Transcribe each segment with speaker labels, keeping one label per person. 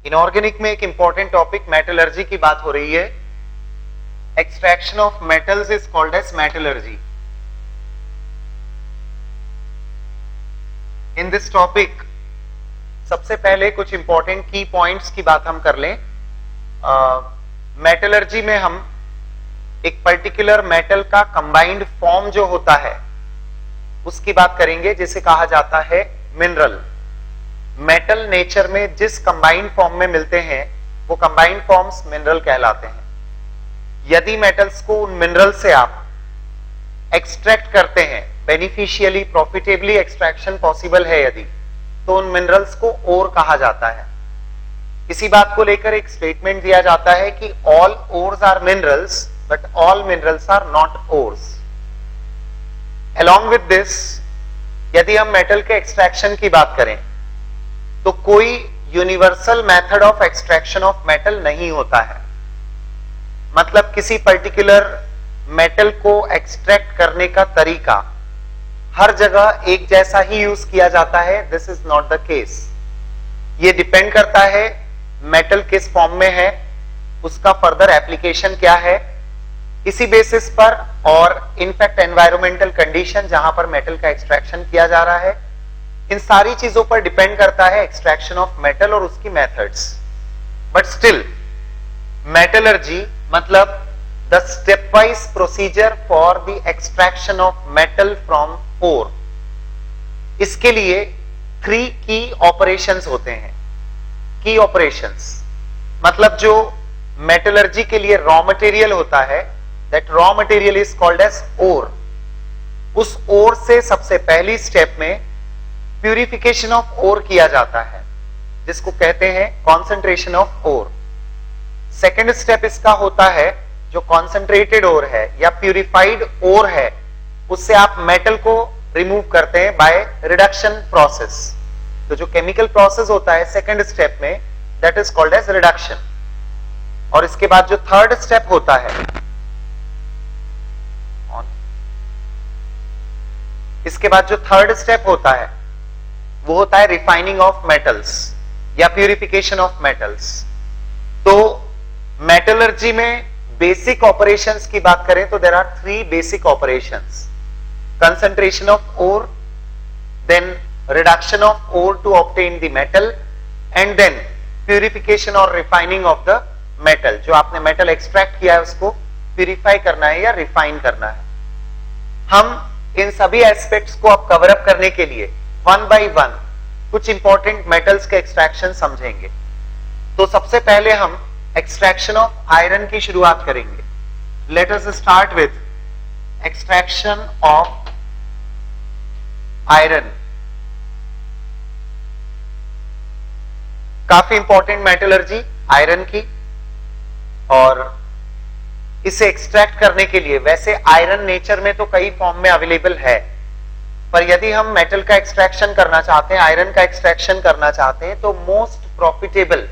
Speaker 1: Inorganic में एक important topic metallurgy की बात हो रही है। Extraction of metals is called as metallurgy. In this topic सबसे पहले कुछ इंपॉर्टेंट की पॉइंट्स की बात हम कर लें। मेटलर्जी में हम एक पर्टिकुलर मेटल का कंबाइंड फॉर्म जो होता है उसकी बात करेंगे, जिसे कहा जाता है मिनरल। मेटल नेचर में जिस कंबाइंड फॉर्म में मिलते हैं वो कंबाइंड फॉर्म्स मिनरल कहलाते हैं। यदि मेटल्स को उन मिनरल से आप एक्सट्रैक्ट करते हैं, बेनिफिशियली प्रॉफिटेबली एक्सट्रैक्शन पॉसिबल है यदि, तो उन मिनरल्स को ओर कहा जाता है। इसी बात को लेकर एक स्टेटमेंट दिया जाता है कि all ores are minerals but all minerals are not ores. Along with this, यदि हम मेटल के एक्सट्रैक्शन की बात करें तो कोई universal method of extraction of metal नहीं होता है। मतलब किसी पर्टिकुलर मेटल को एक्सट्रैक्ट करने का तरीका हर जगह एक जैसा ही यूज किया जाता है। This is not the case. ये डिपेंड करता है मेटल किस फॉर्म में है, उसका फर्दर एप्लीकेशन क्या है, इसी बेसिस पर, और इनफैक्ट एनवायरमेंटल कंडीशन जहां पर मेटल का एक्सट्रैक्शन किया जा रहा है, इन सारी चीजों पर डिपेंड करता है एक्सट्रैक्शन ऑफ मेटल और उसकी मेथड्स। बट स्टिल मेटलर्जी मतलब the step wise procedure for the extraction of metal from ore. इसके लिए 3 की ऑपरेशंस होते हैं। की ऑपरेशंस मतलब जो मेटलर्जी के लिए रॉ मटेरियल होता है, that raw material is called as ore. उस ओर से सबसे पहली स्टेप में प्यूरिफिकेशन ऑफ ओर किया जाता है, जिसको कहते हैं concentration of ore. Second step इसका होता है जो कॉन्सेंट्रेटेड ओर है या प्यूरिफाइड ओर है, उससे आप मेटल को रिमूव करते हैं बाय रिडक्शन प्रोसेस। तो जो केमिकल प्रोसेस होता है सेकेंड स्टेप में, that is called as reduction. और इसके बाद जो थर्ड स्टेप होता है, इसके बाद जो थर्ड स्टेप होता है वो होता है रिफाइनिंग ऑफ मेटल्स या प्यूरिफिकेशन ऑफ मेटल्स। तो मेटलर्जी में बेसिक ऑपरेशंस की बात करें तो there are 3 basic operations: concentration of ore, then reduction of ore to obtain the metal, and then purification और रिफाइनिंग ऑफ द मेटल। जो आपने मेटल एक्सट्रैक्ट किया है उसको प्यूरिफाई करना है या रिफाइन करना है। हम इन सभी एस्पेक्ट्स को अब कवर अप करने के लिए वन बाय वन कुछ इंपॉर्टेंट मेटल्स के एक्सट्रैक्शन समझेंगे। तो सबसे पहले हम एक्सट्रैक्शन ऑफ आयरन की शुरुआत करेंगे। Let us start with extraction of iron. काफी इंपॉर्टेंट मेटलर्जी आयरन की, और इसे एक्सट्रैक्ट करने के लिए वैसे आयरन नेचर में तो कई फॉर्म में अवेलेबल है, पर यदि हम मेटल का एक्सट्रैक्शन करना चाहते हैं, आयरन का एक्सट्रैक्शन करना चाहते हैं, तो मोस्ट प्रॉफिटेबल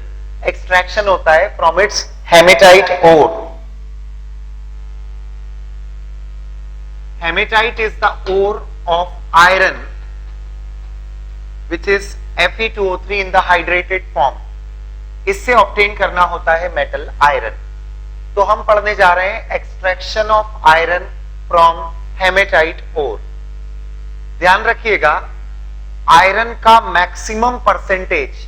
Speaker 1: एक्सट्रैक्शन होता है from its haematite ore. Hematite is the ore of iron which is Fe2O3 in the hydrated form. इससे ऑब्टेन करना होता है मेटल आयरन। तो हम पढ़ने जा रहे हैं extraction of iron from haematite ore. ध्यान रखिएगा, आयरन का मैक्सिमम परसेंटेज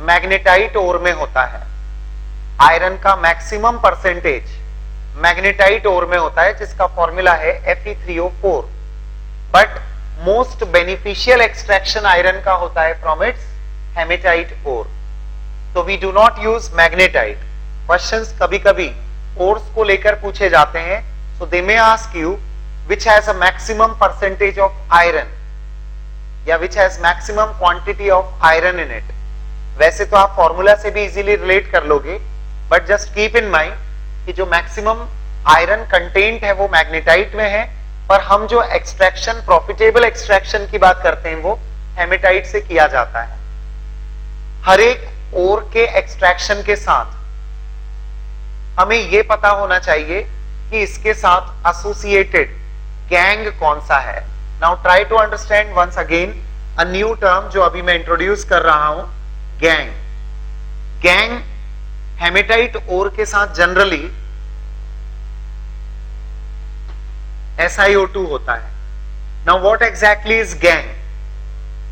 Speaker 1: मैग्नेटाइट ओर में होता है। आयरन का मैक्सिमम परसेंटेज मैग्नेटाइट ओर में होता है, जिसका फॉर्मूला है Fe3O4। But most beneficial extraction iron का होता है फ्रॉम इट्स हेमेटाइट ओर। तो we do not use magnetite. Questions कभी कभी ओर्स को लेकर पूछे जाते हैं, so they may ask you which has a maximum percentage of iron या which has maximum quantity of iron in it। वैसे तो आप फॉर्मूला से भी इजीली रिलेट कर लोगे, but just keep in mind कि जो मैक्सिमम आयरन कंटेंट है वो मैग्नेटाइट में है, पर हम जो एक्सट्रैक्शन, प्रॉफिटेबल एक्सट्रैक्शन की बात करते हैं वो हेमेटाइट से किया जाता है। हर एक ओर के एक्सट्रैक्शन के साथ हमें यह पता होना चाहिए कि इसके साथ एसोसिएटेड गैंग कौन सा है। Now try to understand once again a new term जो अभी मैं इंट्रोड्यूस कर रहा हूं, गैंग। गैंग हेमेटाइट ओर के साथ जनरली SiO2 होता है। Now what exactly is gang?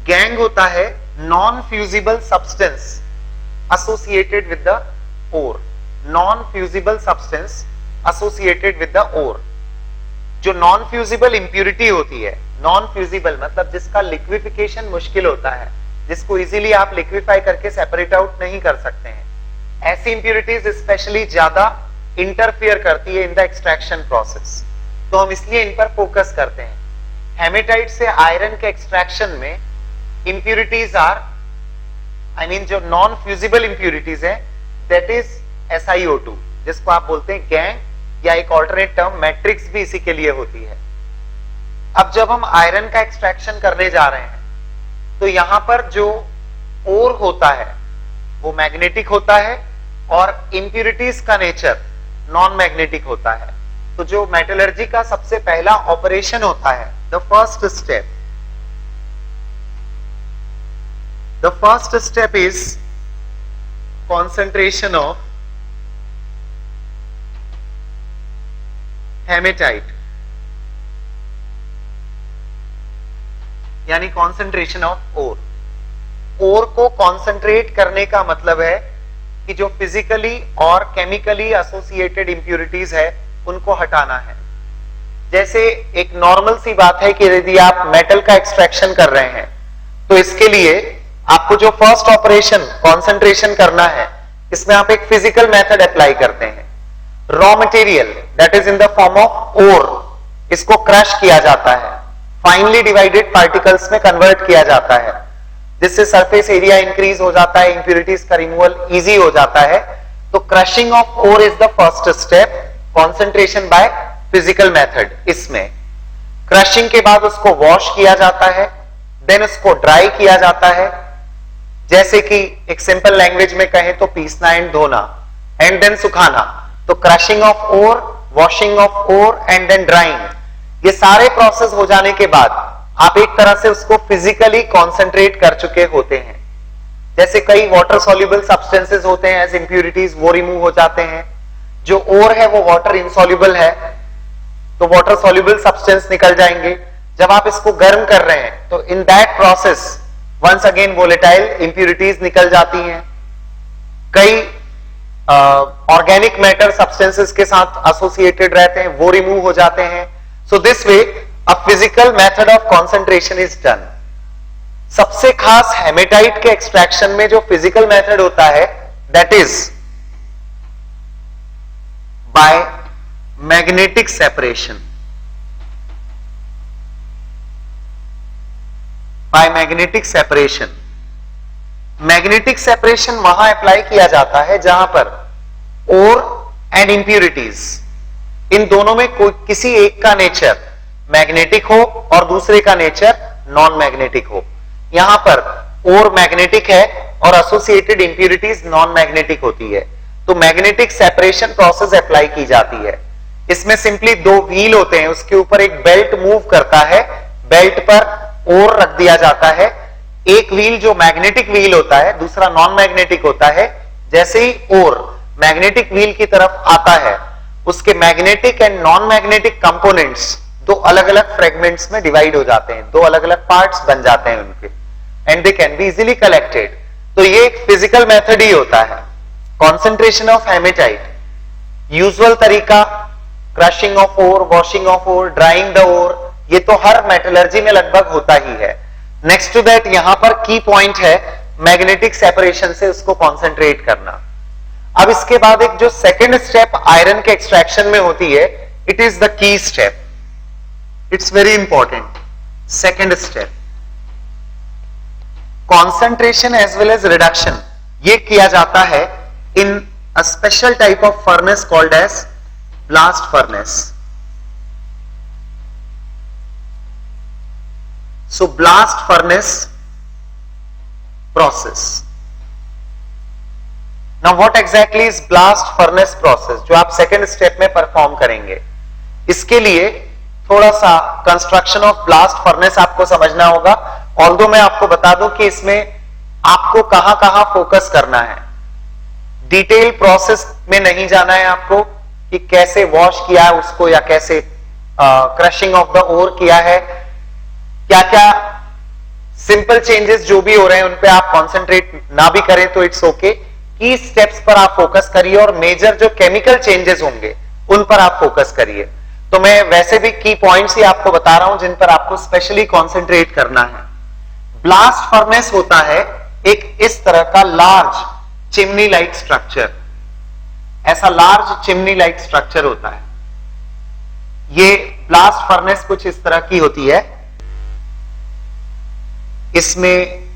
Speaker 1: Gang होता है non fusible substance associated with the ore, non-fusible substance associated with the ore। जो नॉन फ्यूजिबल इंप्यूरिटी होती है, नॉन फ्यूजिबल मतलब जिसका लिक्विफिकेशन मुश्किल होता है, जिसको इजीली आप लिक्विफाई करके सेपरेट आउट नहीं कर सकते हैं, ऐसी इंप्यूरिटीज स्पेशली ज्यादा इंटरफियर करती है इन द एक्सट्रैक्शन प्रोसेस, तो हम इसलिए इन पर फोकस करते हैं। हेमेटाइट से आयरन के एक्सट्रैक्शन में इंप्यूरिटीज आर जो नॉन फ्यूजिबल इंप्यूरिटीज है, दैट इज SiO2, जिसको आप बोलते हैं गैंग, या एक ऑल्टरनेट टर्म मैट्रिक्स भी इसी के लिए होती है। अब जब हम आयरन का एक्सट्रैक्शन करने जा रहे हैं, तो यहां पर जो ओर होता है वो मैग्नेटिक होता है और इंप्यूरिटीज का नेचर नॉन मैग्नेटिक होता है। तो जो मेटलर्जी का सबसे पहला ऑपरेशन होता है, the first step is concentration of hematite, यानी concentration of ore। ओर को कॉन्सेंट्रेट करने का मतलब है कि जो फिजिकली और केमिकली एसोसिएटेड इंप्यूरिटीज है उनको हटाना है। जैसे एक नॉर्मल सी बात है कि यदि आप मेटल का एक्सट्रैक्शन कर रहे हैं, तो इसके लिए आपको जो फर्स्ट ऑपरेशन कॉन्सेंट्रेशन करना है, इसमें आप एक फिजिकल मेथड अप्लाई करते हैं। Raw material that is in the form of ore, इसको क्रश किया जाता है, फाइनली डिवाइडेड पार्टिकल्स में कन्वर्ट किया जाता है, जिससे सरफेस एरिया इंक्रीज हो जाता है, इंप्यूरिटीज का रिमूवल इजी हो जाता है। तो crushing of ore is the first step, concentration by physical method. इसमें क्रशिंग के बाद उसको वॉश किया जाता है, देन उसको ड्राई किया जाता है, जैसे कि एक सिंपल लैंग्वेज में कहें तो पीसना एंड धोना, एंड देन सुखाना। तो crushing of ore, washing of ore and then drying, ये सारे प्रोसेस हो जाने के बाद आप एक तरह से उसको फिजिकली कॉन्सेंट्रेट कर चुके होते हैं। जैसे कई वाटर सॉल्युबल सब्सटेंसेस होते हैं एज इंप्यूरिटीज, वो रिमूव हो जाते हैं। जो ओर है वो वाटर इनसॉल्युबल है, तो वाटर सॉल्युबल सब्सटेंस निकल जाएंगे। जब आप इसको गर्म कर रहे हैं तो in that process once again volatile impurities निकल जाती हैं। कई ऑर्गेनिक मैटर सब्सटेंसेस के साथ एसोसिएटेड रहते हैं, वो रिमूव हो जाते हैं। So this way a physical method of concentration is done. सबसे खास हेमेटाइट के एक्सट्रैक्शन में जो फिजिकल मेथड होता है, that is by magnetic separation. By magnetic separation, magnetic separation वहां अप्लाई किया जाता है जहां पर ओर एंड इंप्यूरिटीज, इन दोनों में कोई किसी एक का नेचर मैग्नेटिक हो और दूसरे का नेचर नॉन मैग्नेटिक हो। यहां पर ओर मैग्नेटिक है और एसोसिएटेड इंप्यूरिटीज नॉन मैग्नेटिक होती है, तो मैग्नेटिक सेपरेशन प्रोसेस अप्लाई की जाती है। इसमें सिंपली दो व्हील होते हैं, उसके ऊपर एक बेल्ट मूव करता है, बेल्ट पर ओर रख दिया जाता है। एक व्हील जो मैग्नेटिक व्हील होता है, दूसरा नॉन मैग्नेटिक होता है। जैसे ही ओर मैग्नेटिक व्हील की तरफ आता है, उसके magnetic and non magnetic components दो अलग अलग फ्रेगमेंट्स में डिवाइड हो जाते हैं, दो अलग अलग पार्ट्स बन जाते हैं उनके, and they can be easily collected. तो ये एक फिजिकल मेथड ही होता है कॉन्सेंट्रेशन ऑफ हेमेटाइट। यूजुअल तरीका crushing of ore, washing of ore, drying the ore, ये तो हर मेटलर्जी में लगभग होता ही है। नेक्स्ट टू दैट यहां पर की पॉइंट है मैग्नेटिक सेपरेशन से उसको कॉन्सेंट्रेट करना। अब इसके बाद एक जो सेकेंड स्टेप आयरन के एक्सट्रैक्शन में होती है, it is the key step, it's very important. Second step concentration as well as reduction, ये किया जाता है in a special type of furnace called as blast furnace. So blast furnace process. Now what exactly is blast furnace process, जो आप second step में perform करेंगे? इसके लिए थोड़ा सा कंस्ट्रक्शन ऑफ ब्लास्ट फर्नेस आपको समझना होगा। ऑल्दो मैं आपको बता दूं कि इसमें आपको कहां कहां फोकस करना है। डिटेल प्रोसेस में नहीं जाना है आपको कि कैसे वॉश किया है उसको या कैसे क्रशिंग ऑफ द ओर किया है, क्या क्या सिंपल चेंजेस जो भी हो रहे हैं उन पे आप कंसंट्रेट ना भी करें तो इट्स ओके। की स्टेप्स पर आप फोकस करिए और मेजर जो केमिकल चेंजेस होंगे उन पर आप फोकस करिए। तो मैं वैसे भी की पॉइंट्स ही आपको बता रहा हूं जिन पर आपको स्पेशली कंसंट्रेट करना है। ब्लास्ट फर्नेस होता है एक इस तरह का लार्ज चिमनी लाइक स्ट्रक्चर, ऐसा लार्ज चिमनी लाइक स्ट्रक्चर होता है। ये ब्लास्ट फर्नेस कुछ इस तरह की होती है। इसमें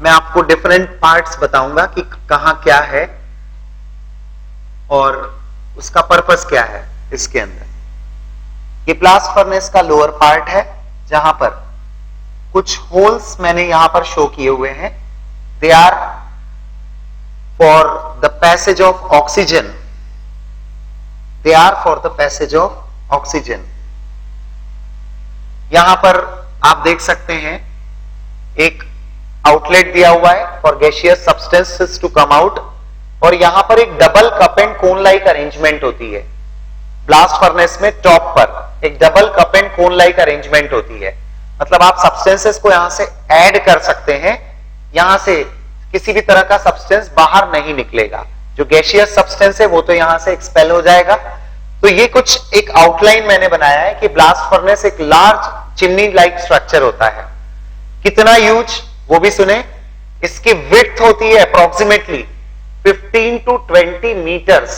Speaker 1: मैं आपको डिफरेंट पार्ट्स बताऊंगा कि कहां क्या है और उसका पर्पस क्या है। इसके अंदर ये ब्लास्ट फर्नेस का लोअर पार्ट है जहां पर कुछ होल्स मैंने यहां पर शो किए हुए हैं। They are for the passage of oxygen, they are for the passage of oxygen. यहां पर आप देख सकते हैं एक आउटलेट दिया हुआ है for gaseous substances to come out, और यहां पर एक double cup and cone like arrangement होती है। ब्लास्ट फर्नेस में टॉप पर एक double cup and cone like arrangement होती है, मतलब आप सब्सटेंसेस को यहां से ऐड कर सकते हैं। यहां से किसी भी तरह का सब्सटेंस बाहर नहीं निकलेगा, जो गैसियस सब्सटेंस है वो तो यहां से एक्सपेल हो जाएगा। तो ये कुछ एक आउटलाइन मैंने बनाया है कि ब्लास्ट फर्नेस एक लार्ज चिमनी लाइक स्ट्रक्चर होता है। कितना यूज वो भी सुने। इसकी विड्थ होती है अप्रोक्सीमेटली 15 to 20 मीटर्स।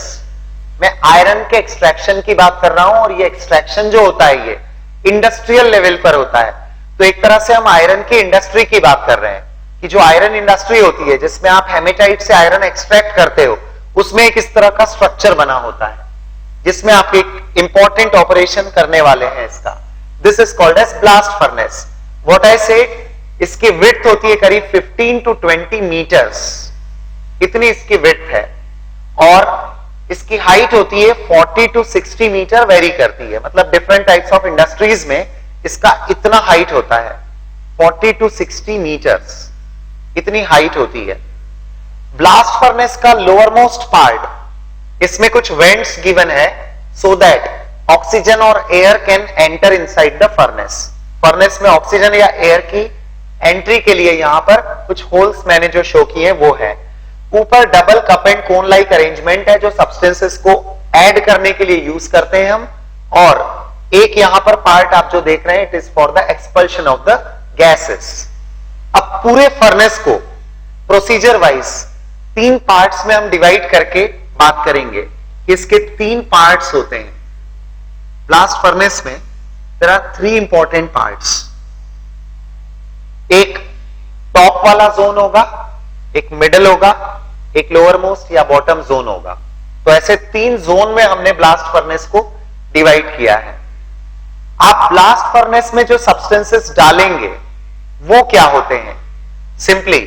Speaker 1: मैं आयरन के एक्सट्रैक्शन की बात कर रहा हूं और ये एक्सट्रैक्शन जो होता है ये इंडस्ट्रियल लेवल पर होता है। तो एक तरह से हम आयरन की इंडस्ट्री की बात कर रहे हैं कि जो आयरन इंडस्ट्री होती है जिसमें आप हेमेटाइट से आयरन एक्सट्रैक्ट करते हो, उसमें एक इस तरह का स्ट्रक्चर बना होता है जिसमें आप एक इंपॉर्टेंट ऑपरेशन करने वाले हैं इसका। This is called as blast furnace. What I said, इसकी विड्थ होती है करीब 15 to 20 मीटर्स, इतनी इसकी विड्थ है, और इसकी हाइट होती है 40 to 60 मीटर, वेरी करती है। मतलब डिफरेंट टाइप्स ऑफ इंडस्ट्रीज में इसका इतना हाइट होता है, 40 to 60 मीटर्स, इतनी हाइट होती है। ब्लास्ट फर्नेस का लोअर मोस्ट पार्ट, इसमें कुछ वेंट्स गिवन है सो दैट ऑक्सीजन और air can enter inside the furnace. Furnace में ऑक्सीजन या एयर की एंट्री के लिए यहां पर कुछ होल्स मैंने जो शो किए वो है। ऊपर double cup and cone like arrangement है जो सब्सटेंसेस को ऐड करने के लिए यूज करते हैं हम, और एक यहां पर पार्ट आप जो देख रहे हैं it is for the expulsion of the gases. अब पूरे फर्नेस को प्रोसीजर वाइज 3 पार्ट्स में हम डिवाइड करके बात करेंगे। इसके 3 पार्ट्स होते हैं ब्लास्ट फर्नेस में। There are 3 important parts. एक टॉप वाला जोन होगा, एक मिडल होगा, एक लोअर मोस्ट या बॉटम जोन होगा। तो ऐसे 3 जोन में हमने ब्लास्ट फर्नेस को डिवाइड किया है। आप ब्लास्ट फर्नेस में जो सब्सटेंसेस डालेंगे वो क्या होते हैं? सिंपली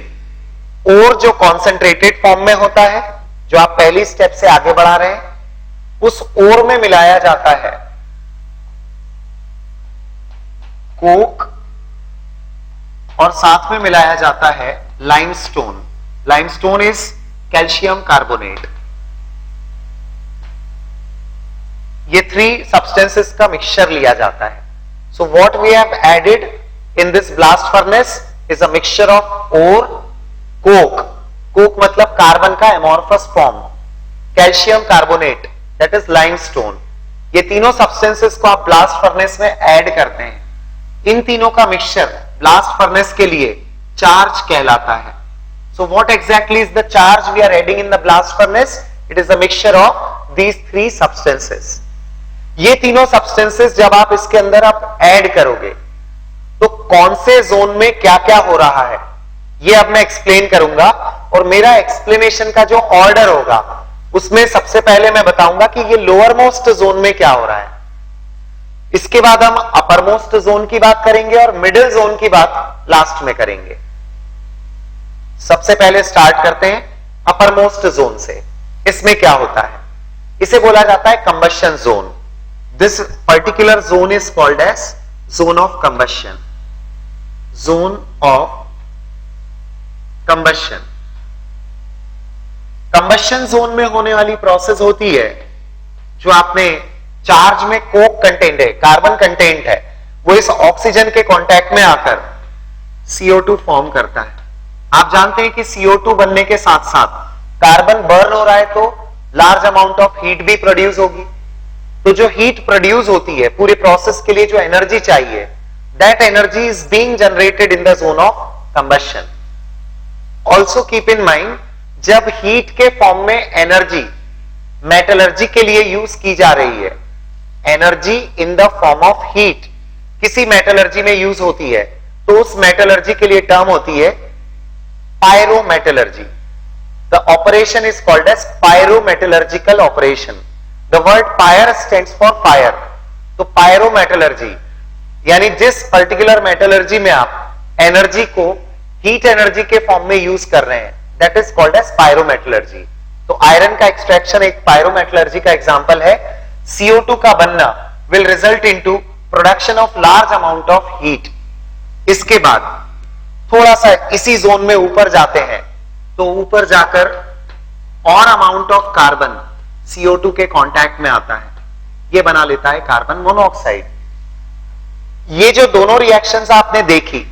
Speaker 1: ओर जो कॉन्सेंट्रेटेड फॉर्म में होता है, जो आप पहली स्टेप से आगे बढ़ा रहे हैं, उस ओर में मिलाया जाता है कोक और साथ में मिलाया जाता है limestone. Limestone is calcium carbonate. ये 3 सब्सटेंसेस का मिक्सचर लिया जाता है। So what we have added in this blast furnace is a mixture of ore, coke, coke मतलब कार्बन का amorphous form, calcium carbonate that is limestone. ये तीनों substances को आप ब्लास्ट फर्नेस में ऐड करते हैं। इन तीनों का मिक्सचर ब्लास्ट फर्नेस के लिए चार्ज कहलाता है। So what exactly is the charge we are adding in the blast furnace? It is a mixture of these 3 substances. ये तीनों सब्सटेंसेस जब आप इसके अंदर आप ऐड करोगे तो कौन से जोन में क्या क्या हो रहा है ये अब मैं एक्सप्लेन करूंगा, और मेरा एक्सप्लेनेशन का जो ऑर्डर होगा उसमें सबसे पहले मैं बताऊंगा कि ये लोअर मोस्ट जोन में क्या हो रहा है, इसके बाद हम अपर मोस्ट जोन की बात करेंगे और मिडिल जोन की बात लास्ट में करेंगे। सबसे पहले स्टार्ट करते हैं अपर मोस्ट जोन से। इसमें क्या होता है? इसे बोला जाता है combustion zone. This particular zone is called as zone of combustion. Zone of combustion. Combustion zone में होने वाली प्रोसेस होती है जो आपने चार्ज में कोक कंटेंट है, कार्बन कंटेंट है, वो इस ऑक्सीजन के कांटेक्ट में आकर CO2 फॉर्म करता है। आप जानते हैं कि CO2 बनने के साथ साथ कार्बन बर्न हो रहा है तो लार्ज अमाउंट ऑफ हीट भी प्रोड्यूस होगी। तो जो हीट प्रोड्यूस होती है पूरे प्रोसेस के लिए, जो एनर्जी चाहिए, that energy is being generated in the zone of combustion. Also keep in mind, जब हीट के फॉर्म में एनर्जी मेटलर्जी के लिए यूज की जा रही है, energy in the form of heat किसी मेटलर्जी में यूज होती है, तो उस मेटलर्जी के लिए टर्म होती है pyrometallurgy. The operation is called as pyrometallurgical operation. The word fire stands for fire. तो पायरोमेटलर्जी यानी जिस पर्टिकुलर मेटलर्जी में आप एनर्जी को हीट एनर्जी के फॉर्म में यूज कर रहे हैं, that is called as pyrometallurgy. तो आयरन का एक्सट्रैक्शन एक पायरोमेटलर्जी का एग्जांपल है। CO2 का बनना will result into production of large amount of heat. इसके बाद थोड़ा सा इसी जोन में ऊपर जाते हैं तो ऊपर जाकर और अमाउंट ऑफ कार्बन CO2 के कांटेक्ट में आता है, ये बना लेता है कार्बन मोनोऑक्साइड। ये जो दोनों रिएक्शंस आपने देखी,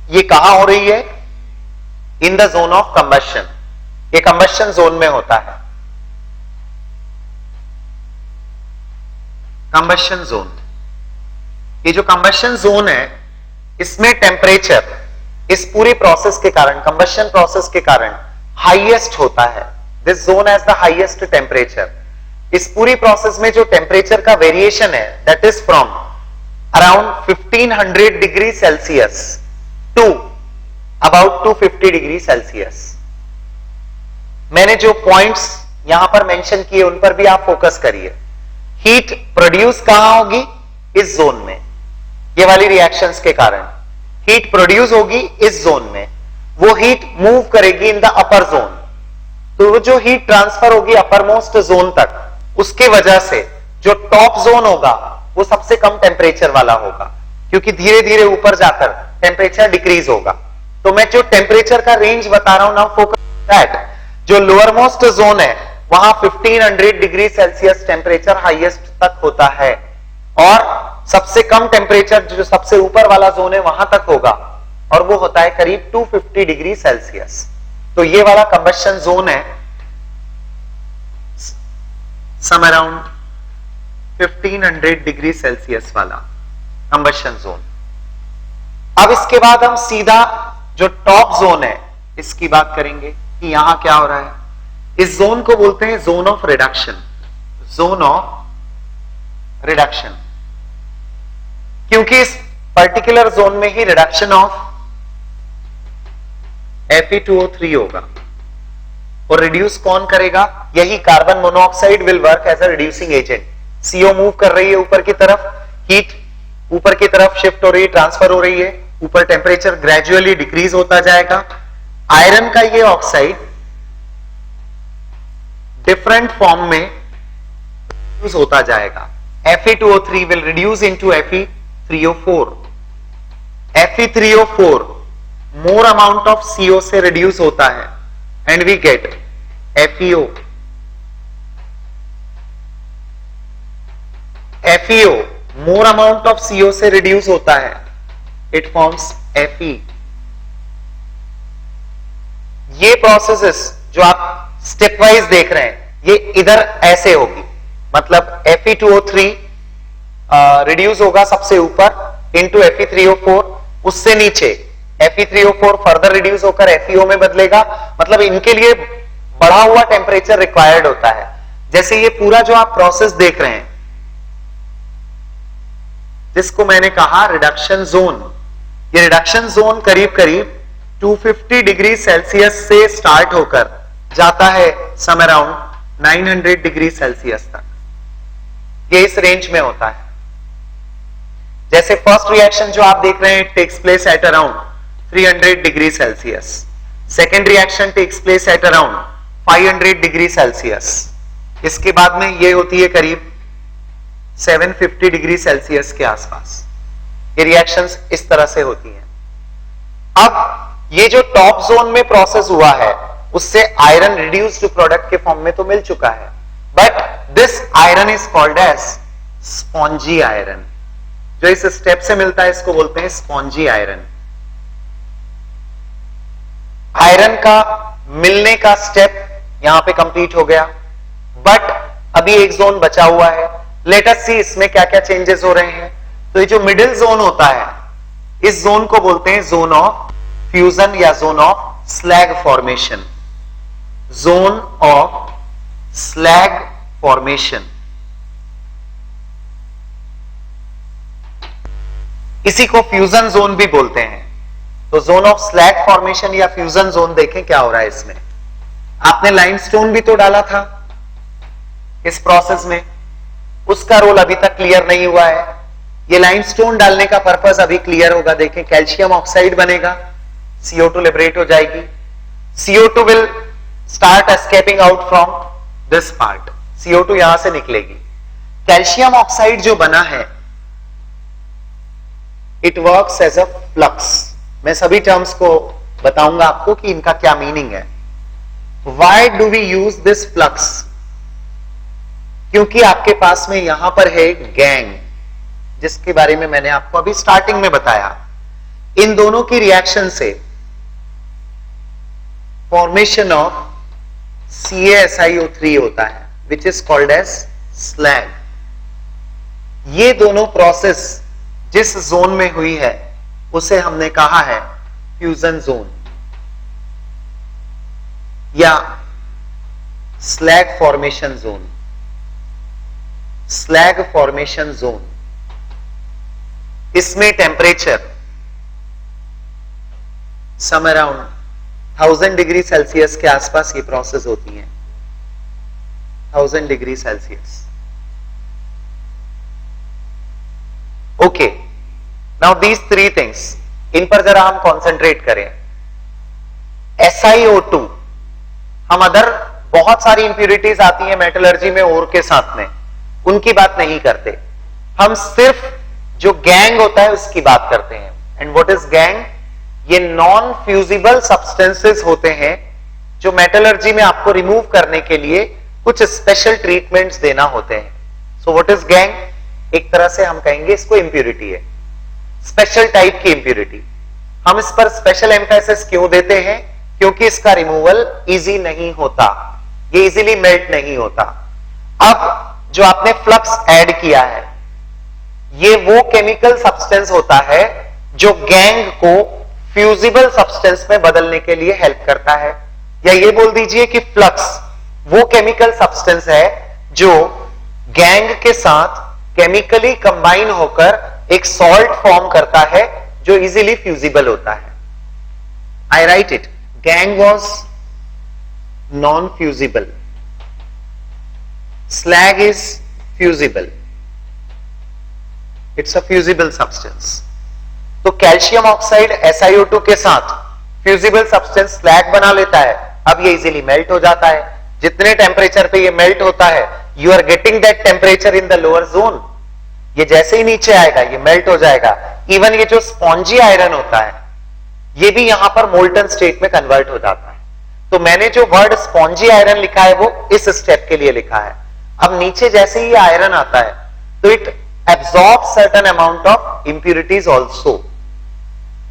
Speaker 1: ये कहां हो रही है? In the zone of combustion. ये कंबशन जोन में होता है। कंबशन जोन, ये जो कंबशन जोन है, इसमें टेम्परेचर इस पूरी प्रोसेस के कारण, कंबशन प्रोसेस के कारण हाईएस्ट होता है। This zone has the highest temperature. इस पूरी प्रोसेस में जो टेम्परेचर का वेरिएशन है, that is from around 1500 degree Celsius to about 250 degree Celsius. मैंने जो पॉइंट्स यहां पर मेंशन किए उन पर भी आप फोकस करिए। हीट प्रोड्यूस कहां होगी? इस जोन में। ये वाली रिएक्शंस के कारण हीट प्रोड्यूस होगी इस जोन में। वो हीट मूव करेगी इन द अपर जोन। तो वो जो हीट ट्रांसफर होगी अपर मोस्ट जोन तक, उसके वजह से जो टॉप जोन होगा वो सबसे कम टेम्परेचर वाला होगा, क्योंकि धीरे धीरे ऊपर जाकर टेम्परेचर डिक्रीज होगा। तो मैं जो टेम्परेचर का रेंज बता रहा हूं ना, फोकस दैट जो लोअर मोस्ट जोन है वहां 1500 डिग्री सेल्सियस टेम्परेचर हाईएस्ट तक होता है, और सबसे कम टेम्परेचर जो सबसे ऊपर वाला जोन है वहां तक होगा, और वो होता है करीब 250 डिग्री सेल्सियस। तो ये वाला कंबशन जोन है सम अराउंड 1500 डिग्री सेल्सियस वाला कंबशन जोन। अब इसके बाद हम सीधा जो टॉप जोन है इसकी बात करेंगे कि यहां क्या हो रहा है। इस जोन को बोलते हैं zone of reduction. Zone of reduction, क्योंकि इस पर्टिकुलर जोन में ही रिडक्शन ऑफ Fe2O3 होगा। और रिड्यूस कौन करेगा? यही carbon monoxide will work as a reducing agent. CO move कर रही है ऊपर की तरफ, हीट ऊपर की तरफ शिफ्ट हो रही है, ट्रांसफर हो रही है, ऊपर टेम्परेचर ग्रेजुअली डिक्रीज होता जाएगा। आयरन का ये ऑक्साइड डिफरेंट फॉर्म में यूज होता जाएगा। Fe2O3 will reduce into Fe3O4. Fe3O4 more amount of CO से reduce होता है and we get FeO. FeO more amount of CO से reduce होता है, it forms Fe. ये प्रोसेसेस जो आप स्टेप वाइज देख रहे हैं, ये इधर ऐसे होगी। मतलब Fe2O3 रिड्यूस होगा सबसे ऊपर इनटू Fe3O4, उससे नीचे Fe3O4 फर्दर रिड्यूस होकर FeO में बदलेगा। मतलब इनके लिए बढ़ा हुआ टेम्परेचर रिक्वायर्ड होता है। जैसे ये पूरा जो आप प्रोसेस देख रहे हैं, जिसको मैंने कहा रिडक्शन जोन, ये रिडक्शन जोन करीब करीब 250 डिग्री सेल्सियस से स्टार्ट होकर जाता है सम अराउंड 900 डिग्री सेल्सियस तक। ये इस रेंज में होता है। जैसे फर्स्ट रिएक्शन जो आप देख रहे हैं takes place at around 300 degree Celsius, second reaction takes place at around 500 degree Celsius, इसके बाद में ये होती है करीब 750 डिग्री सेल्सियस के आसपास। ये रिएक्शंस इस तरह से होती हैं। अब ये जो टॉप जोन में प्रोसेस हुआ है उससे आयरन रिड्यूस्ड प्रोडक्ट के फॉर्म में तो मिल चुका है, but this iron is called as spongy iron. जो इस स्टेप से मिलता है इसको बोलते हैं स्पॉन्जी आयरन। आयरन का मिलने का स्टेप यहां पे कंप्लीट हो गया, बट अभी एक जोन बचा हुआ है। लेट अस सी इसमें क्या क्या चेंजेस हो रहे हैं। तो ये जो मिडिल जोन होता है, इस जोन को बोलते हैं जोन ऑफ फ्यूजन या zone of slag formation. Zone of slag formation, इसी को फ्यूजन जोन भी बोलते हैं। तो जोन ऑफ स्लैग फॉर्मेशन या फ्यूजन जोन देखें क्या हो रहा है इसमें। आपने लाइमस्टोन भी तो डाला था इस प्रोसेस में, उसका रोल अभी तक क्लियर नहीं हुआ है। ये लाइमस्टोन डालने का पर्पस अभी क्लियर होगा। देखें कैल्शियम ऑक्साइड बनेगा, CO2 लिबरेट हो जाएगी, CO2 will start escaping out from this part, CO2 यहां से निकलेगी। कैल्शियम ऑक्साइड जो बना है, it works as a flux. मैं सभी टर्म्स को बताऊंगा आपको कि इनका क्या मीनिंग है। Why do we use this flux? क्योंकि आपके पास में यहां पर है गैंग, जिसके बारे में मैंने आपको अभी स्टार्टिंग में बताया। इन दोनों की रिएक्शन से फॉर्मेशन ऑफ CaSiO3 होता है, which is called as slag. ये दोनों प्रोसेस जिस जोन में हुई है उसे हमने कहा है फ्यूजन जोन या slag formation zone. Slag formation zone, इसमें temperature some around 1000 degree Celsius के आसपास ये प्रोसेस होती है। 1000 degree Celsius. Okay, now these 3 things, इन पर जरा हम कंसंट्रेट करें। SiO2, हम अदर बहुत सारी इंप्यूरिटीज आती हैं मेटलर्जी में ओर के साथ में, उनकी बात नहीं करते। हम सिर्फ जो गैंग होता है उसकी बात करते हैं। And what is gang? ये नॉन फ्यूजिबल सब्सटेंसेस होते हैं जो मेटलर्जी में आपको रिमूव करने के लिए कुछ स्पेशल ट्रीटमेंट्स देना होते हैं। So what is gang? एक तरह से हम कहेंगे इसको इंप्यूरिटी है, स्पेशल टाइप की इंप्यूरिटी। हम इस पर स्पेशल एम्फेसिस क्यों देते हैं? क्योंकि इसका रिमूवल इजी नहीं होता, ये इजीली मेल्ट नहीं होता। अब जो आपने फ्लक्स ऐड किया है, ये वो केमिकल सब्सटेंस होता है जो गैंग को फ्यूजिबल सब्सटेंस में बदलने के लिए हेल्प करता है। या ये बोल दीजिए कि फ्लक्स वो केमिकल सब्सटेंस है जो गैंग के साथ केमिकली कंबाइन होकर एक सॉल्ट फॉर्म करता है जो इजीली फ्यूजिबल होता है। I write it, gangue was non fusible, slag is fusible, it's a fusible substance। तो कैल्शियम ऑक्साइड SiO2 के साथ फ्यूजिबल सब्सटेंस slag बना लेता है। अब ये इजीली मेल्ट हो जाता है। जितने टेम्परेचर पे ये मेल्ट होता है, you are getting that temperature in the lower zone. ये जैसे ही नीचे आएगा ये मेल्ट हो जाएगा। इवन ये जो स्पॉन्जी आयरन होता है, ये भी यहां पर मोल्टन स्टेट में कन्वर्ट हो जाता है। तो मैंने जो वर्ड स्पॉन्जी आयरन लिखा है वो इस स्टेप के लिए लिखा है। अब नीचे जैसे ही आयरन आता है तो it absorb certain amount of impurities also.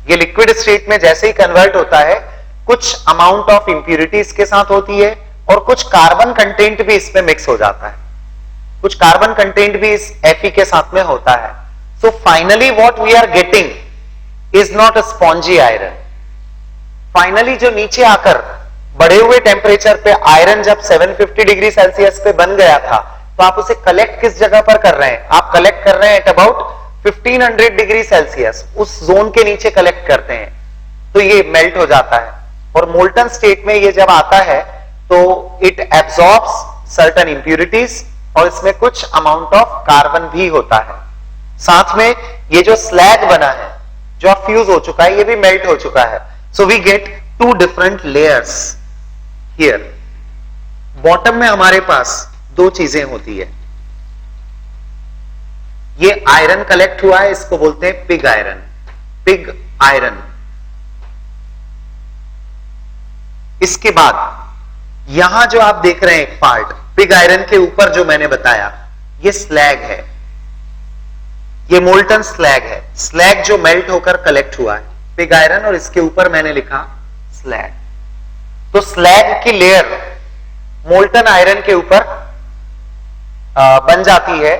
Speaker 1: ये लिक्विड स्टेट में जैसे ही कन्वर्ट होता है, कुछ अमाउंट ऑफ इंप्यूरिटीज के साथ होती है और कुछ कार्बन कंटेंट भी इसमें मिक्स हो जाता है। कुछ कार्बन कंटेंट भी इस Fe के साथ में होता है। So finally what we are getting is not a spongy iron. Finally जो नीचे आकर बढ़े हुए टेम्परेचर पे आयरन जब 750 डिग्री सेल्सियस पे बन गया था, तो आप उसे कलेक्ट किस जगह पर कर रहे हैं? आप कलेक्ट कर रहे हैं एट अबाउट 1500 डिग्री सेल्सियस, उस जोन के नीचे कलेक्ट करते हैं। तो ये मेल्ट हो जाता है और मोल्टन स्टेट में ये जब आता है तो इट एब्सॉर्ब्स सर्टेन इंप्यूरिटीज और इसमें कुछ अमाउंट ऑफ कार्बन भी होता है। साथ में ये जो स्लैग बना है, जो फ्यूज हो चुका है, ये भी मेल्ट हो चुका है। So we get 2 different layers here. Bottom में हमारे पास 2 चीजें होती है। ये आयरन कलेक्ट हुआ है, इसको बोलते हैं पिग आयरन। पिग आयरन इसके बाद यहां जो आप देख रहे हैं एक पार्ट पिग आयरन के ऊपर जो मैंने बताया, ये स्लैग है, ये मोल्टन स्लैग है, स्लैग जो मेल्ट होकर कलेक्ट हुआ है, पिग आयरन, और इसके ऊपर मैंने लिखा स्लैग। तो स्लैग की लेयर मोल्टन आयरन के ऊपर बन जाती है,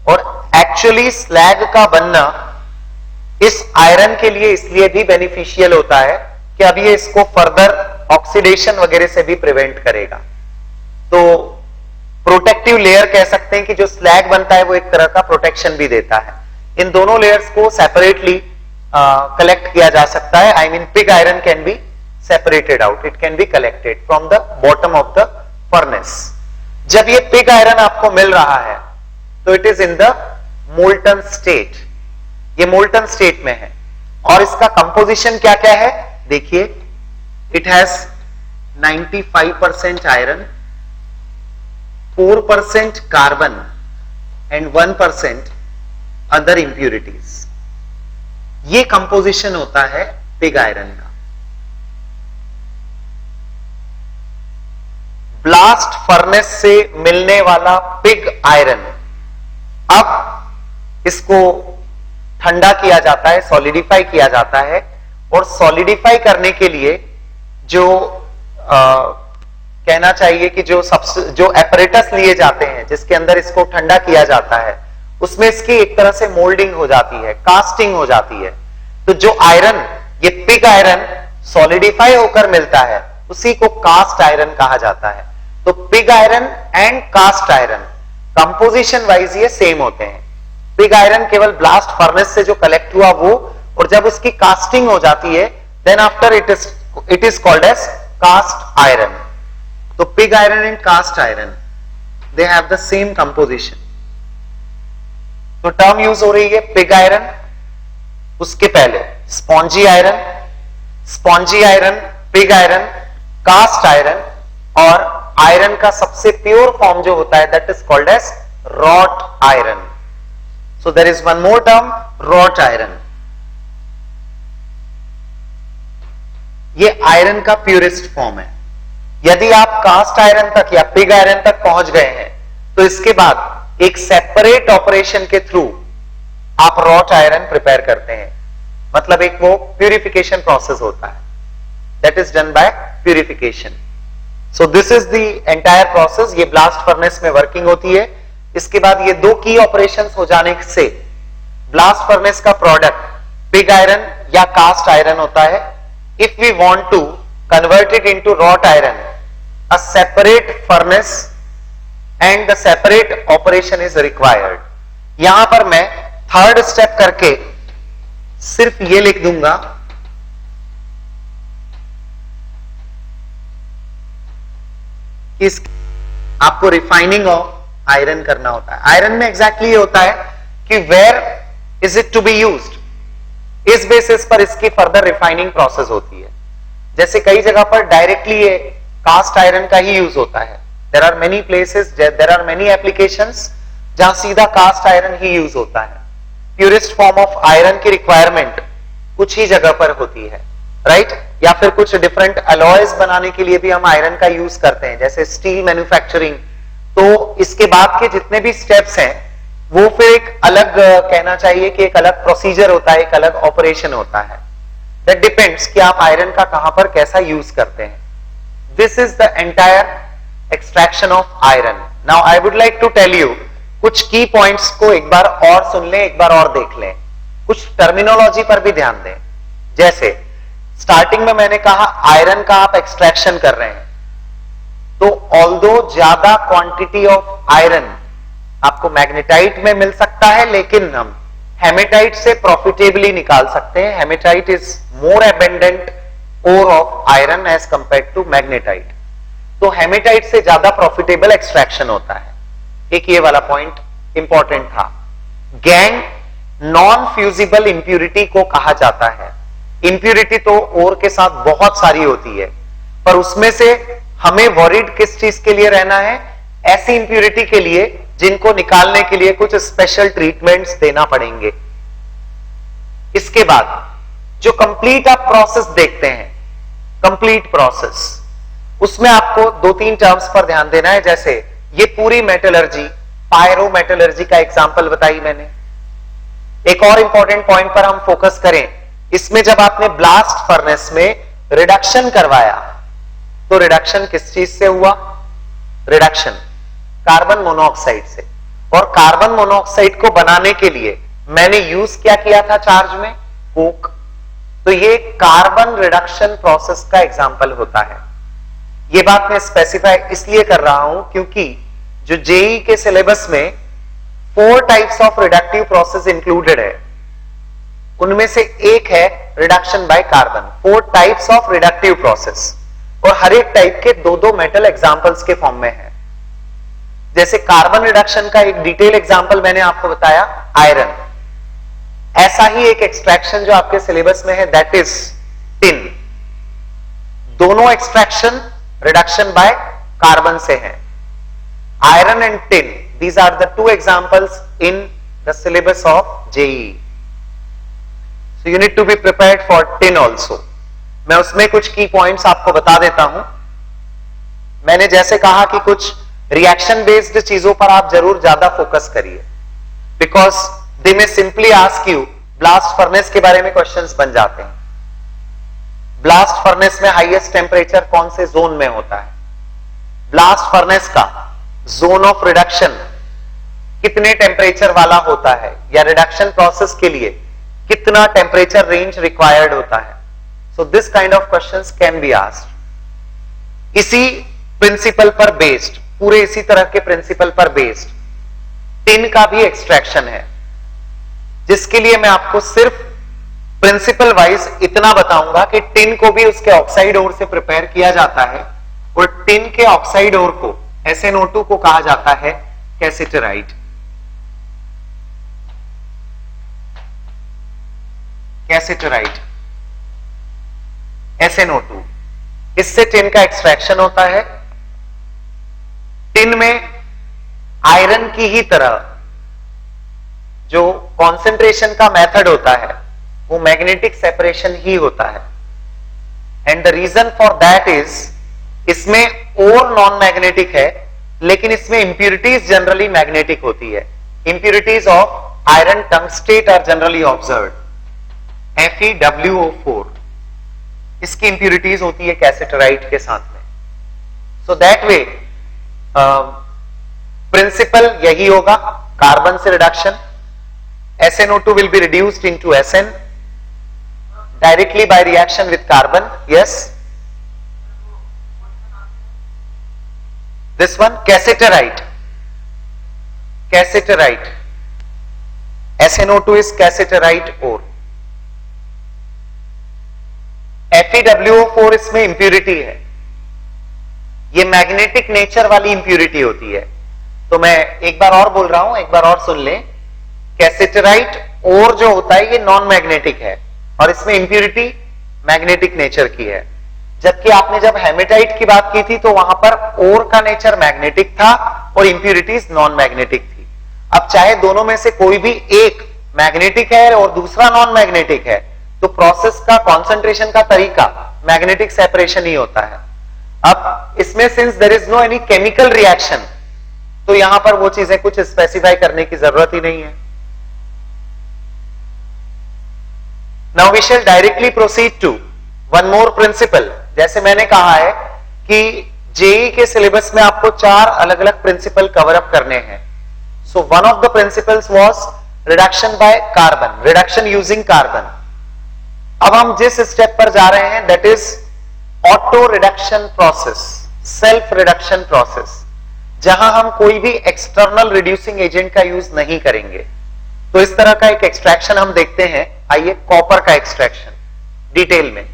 Speaker 1: और एक्चुअली स्लैग का बनना इस आयरन के लिए इसलिए भी बेनिफिशियल होता है कि अब ये इसको फर्दर ऑक्सीडेशन वगैरह से भी प्रिवेंट करेगा। तो प्रोटेक्टिव लेयर कह सकते हैं कि जो स्लैग बनता है वो एक तरह का प्रोटेक्शन भी देता है। इन दोनों लेयर्स को सेपरेटली कलेक्ट किया जा सकता है। I mean pig iron can be separated out, it can be collected from the bottom of the furnace. जब ये पिग आयरन आपको मिल रहा है तो it is in the molten state, ये मोल्टन स्टेट में है। और इसका कंपोजिशन क्या क्या है देखिए, it has 95% iron, 4% carbon and 1% other impurities. ये कंपोजिशन होता है पिग आयरन का। ब्लास्ट फर्नेस से मिलने वाला पिग आयरन अब इसको ठंडा किया जाता है, सॉलिडिफाई किया जाता है, और सॉलिडिफाई करने के लिए जो कहना चाहिए कि जो एपरेटस लिए जाते हैं जिसके अंदर इसको ठंडा किया जाता है, उसमें इसकी एक तरह से मोल्डिंग हो जाती है, कास्टिंग हो जाती है। तो जो आयरन, ये पिग आयरन सॉलिडिफाई होकर मिलता है, उसी को कास्ट आयरन कहा जाता है। तो pig iron and cast iron composition wise ये सेम होते हैं। पिग आयरन केवल ब्लास्ट फर्नेस से जो कलेक्ट हुआ वो, और जब उसकी कास्टिंग हो जाती है then after it is called as cast iron. तो pig iron and cast iron they have the same composition. तो टर्म यूज हो रही है पिग आयरन, उसके पहले spongy iron, spongy iron, pig iron, cast iron, और आयरन का सबसे प्योर फॉर्म जो होता है that is called as wrought iron. So there is one more term, wrought iron. ये आयरन का प्योरेस्ट फॉर्म है। यदि आप कास्ट आयरन तक या पिग आयरन तक पहुंच गए हैं तो इसके बाद एक सेपरेट ऑपरेशन के थ्रू आप रॉट आयरन प्रिपेयर करते हैं, मतलब एक वो प्यूरिफिकेशन प्रोसेस होता है, that is done by purification. So this is the entire process. ये ब्लास्ट फर्नेस में वर्किंग होती है। इसके बाद ये दो की ऑपरेशंस हो जाने से ब्लास्ट फर्नेस का प्रोडक्ट पिग आयरन या कास्ट आयरन होता है। If we want to convert it into wrought iron, a separate furnace and the separate operation is required. यहां पर मैं थर्ड स्टेप करके सिर्फ ये लिख दूंगा, इस आपको रिफाइनिंग ऑफ आयरन करना होता है। आयरन में एग्जैक्टली ये होता है कि where is it to be used, इस बेसिस पर इसकी फर्दर रिफाइनिंग प्रोसेस होती है। जैसे कई जगह पर डायरेक्टली ये कास्ट आयरन का ही यूज होता है। There are many places, there are many applications जहां सीधा कास्ट आयरन ही यूज होता है। प्यूरेस्ट फॉर्म ऑफ आयरन की रिक्वायरमेंट कुछ ही जगह पर होती है, राइट? या फिर कुछ डिफरेंट अलॉयज बनाने के लिए भी हम आयरन का यूज करते हैं, जैसे स्टील मैन्युफैक्चरिंग। तो इसके बाद के जितने भी स्टेप्स हैं वो फिर एक अलग कहना चाहिए कि एक अलग प्रोसीजर होता है, एक अलग ऑपरेशन होता है। दैट डिपेंड्स कि आप आयरन का कहां पर कैसा यूज करते हैं। This is the entire extraction of iron. Now I would like to tell you कुछ की पॉइंट्स को एक बार और सुन लें, एक बार और देख लें, कुछ टर्मिनोलॉजी पर भी ध्यान दें। जैसे स्टार्टिंग में मैंने कहा आयरन का आप एक्सट्रैक्शन कर रहे हैं, तो ऑल्दो ज्यादा क्वांटिटी ऑफ आयरन आपको मैग्नेटाइट में मिल सकता है, लेकिन हम हेमेटाइट से प्रॉफिटेबली निकाल सकते हैं। Hematite is more abundant ore of iron as compare to magnetite. तो हेमेटाइट से ज्यादा प्रॉफिटेबल एक्सट्रैक्शन होता है। एक ये वाला पॉइंट इंपॉर्टेंट था। गैंग नॉन फ्यूजिबल इंप्यूरिटी को कहा जाता है। इंप्यूरिटी तो ओर के साथ बहुत सारी होती है, पर उसमें से हमें वरीड किस चीज के लिए रहना है? ऐसी इंप्यूरिटी के लिए जिनको निकालने के लिए कुछ स्पेशल ट्रीटमेंट्स देना पड़ेंगे। इसके बाद जो कंप्लीट आप प्रोसेस देखते हैं, कंप्लीट प्रोसेस, उसमें आपको दो तीन टर्म्स पर ध्यान देना है, जैसे ये पूरी मेटलर्जी, पायरोमेटलर्जी का एग्जांपल बताई मैंने। एक और इंपॉर्टेंट पॉइंट पर हम फोकस करें, इसमें जब आपने ब्लास्ट फर्नेस में रिडक्शन करवाया तो रिडक्शन किस चीज से हुआ? रिडक्शन कार्बन मोनोऑक्साइड से। और कार्बन मोनोऑक्साइड को बनाने के लिए मैंने यूज क्या किया था चार्ज में? कोक। तो ये कार्बन रिडक्शन प्रोसेस का एग्जांपल होता है। ये बात मैं स्पेसिफाई इसलिए कर रहा हूं क्योंकि जो जेई के सिलेबस में 4 types of reductive process included है, उनमें से एक है reduction by carbon. 4 types of reductive process, और हर एक टाइप के दो दो मेटल एग्जांपल्स के फॉर्म में है। जैसे कार्बन रिडक्शन का एक डिटेल एग्जांपल मैंने आपको बताया, आयरन। ऐसा ही एक एक्सट्रैक्शन जो आपके सिलेबस में है, दैट इज टिन। दोनों एक्सट्रैक्शन रिडक्शन बाय कार्बन से हैं। Iron and tin, these are the 2 examples in the syllabus of JEE. So you need to be prepared for tin also. मैं उसमें कुछ की पॉइंट्स आपको बता देता हूं। मैंने जैसे कहा कि कुछ रिएक्शन बेस्ड चीजों पर आप जरूर ज्यादा फोकस करिए, बिकॉज दे में simply ask you, blast furnace के बारे में क्वेश्चंस बन जाते हैं। ब्लास्ट फर्नेस में हाईएस्ट टेम्परेचर कौन से जोन में होता है? ब्लास्ट फर्नेस का जोन ऑफ रिडक्शन कितने टेम्परेचर वाला होता है, या रिडक्शन प्रोसेस के लिए कितना टेम्परेचर रेंज रिक्वायर्ड होता है? So this kind of questions can be asked. इसी प्रिंसिपल पर बेस्ड, पूरे इसी तरह के प्रिंसिपल पर बेस्ड टिन का भी एक्सट्रैक्शन है, जिसके लिए मैं आपको सिर्फ प्रिंसिपल वाइज इतना बताऊंगा कि टिन को भी उसके ऑक्साइड ओर से प्रिपेयर किया जाता है, और टिन के ऑक्साइड ओर को SnO2 को कहा जाता है कैसेटराइट। कैसेटराइट SnO2, इससे टिन का एक्सट्रैक्शन होता है। टिन में आयरन की ही तरह जो कॉन्सेंट्रेशन का मेथड होता है वो मैग्नेटिक सेपरेशन ही होता है, and the reason for that is, इसमें और नॉन मैग्नेटिक है, लेकिन इसमें इंप्यूरिटीज जनरली मैग्नेटिक होती है। Impurities of iron tungstate are generally observed, FeWO4, इसकी इंप्यूरिटीज होती है कैसेटराइट के साथ में। सो दैट वे प्रिंसिपल यही होगा, कार्बन से reduction, SnO2 will be reduced into Sn directly by reaction with carbon. Yes, this one कैसेटराइट। कैसेटराइट SnO2 is कैसेटराइट ore। FeWO4 इसमें इंप्यूरिटी है, ये मैग्नेटिक नेचर वाली इंप्यूरिटी होती है। तो मैं एक बार और बोल रहा हूं, एक बार और सुन लें। कैसेटराइट ओर जो होता है ये नॉन मैग्नेटिक है, और इसमें इंप्यूरिटी मैग्नेटिक नेचर की है। जबकि आपने जब हेमेटाइट की बात की थी तो वहां पर ओर का नेचर मैग्नेटिक था और इंप्यूरिटीज नॉन मैग्नेटिक थी। अब चाहे दोनों में से कोई भी एक मैग्नेटिक है और दूसरा नॉन मैग्नेटिक है, तो प्रोसेस का कॉन्सेंट्रेशन का तरीका मैग्नेटिक सेपरेशन ही होता है। अब इसमें since there is no any chemical reaction, तो यहां पर वो चीजें कुछ स्पेसिफाई करने की जरूरत ही नहीं है। Now we shall directly proceed to one more principle. जैसे मैंने कहा है कि जेई के सिलेबस में आपको 4 अलग अलग प्रिंसिपल कवर अप करने हैं। So one of the principles was reduction by carbon, reduction using carbon. अब हम जिस स्टेप पर जा रहे हैं that is auto reduction process, self reduction process, जहां हम कोई भी एक्सटर्नल रिड्यूसिंग एजेंट का यूज नहीं करेंगे। तो इस तरह का एक एक्सट्रैक्शन हम देखते हैं। आइए कॉपर का एक्सट्रैक्शन डिटेल में।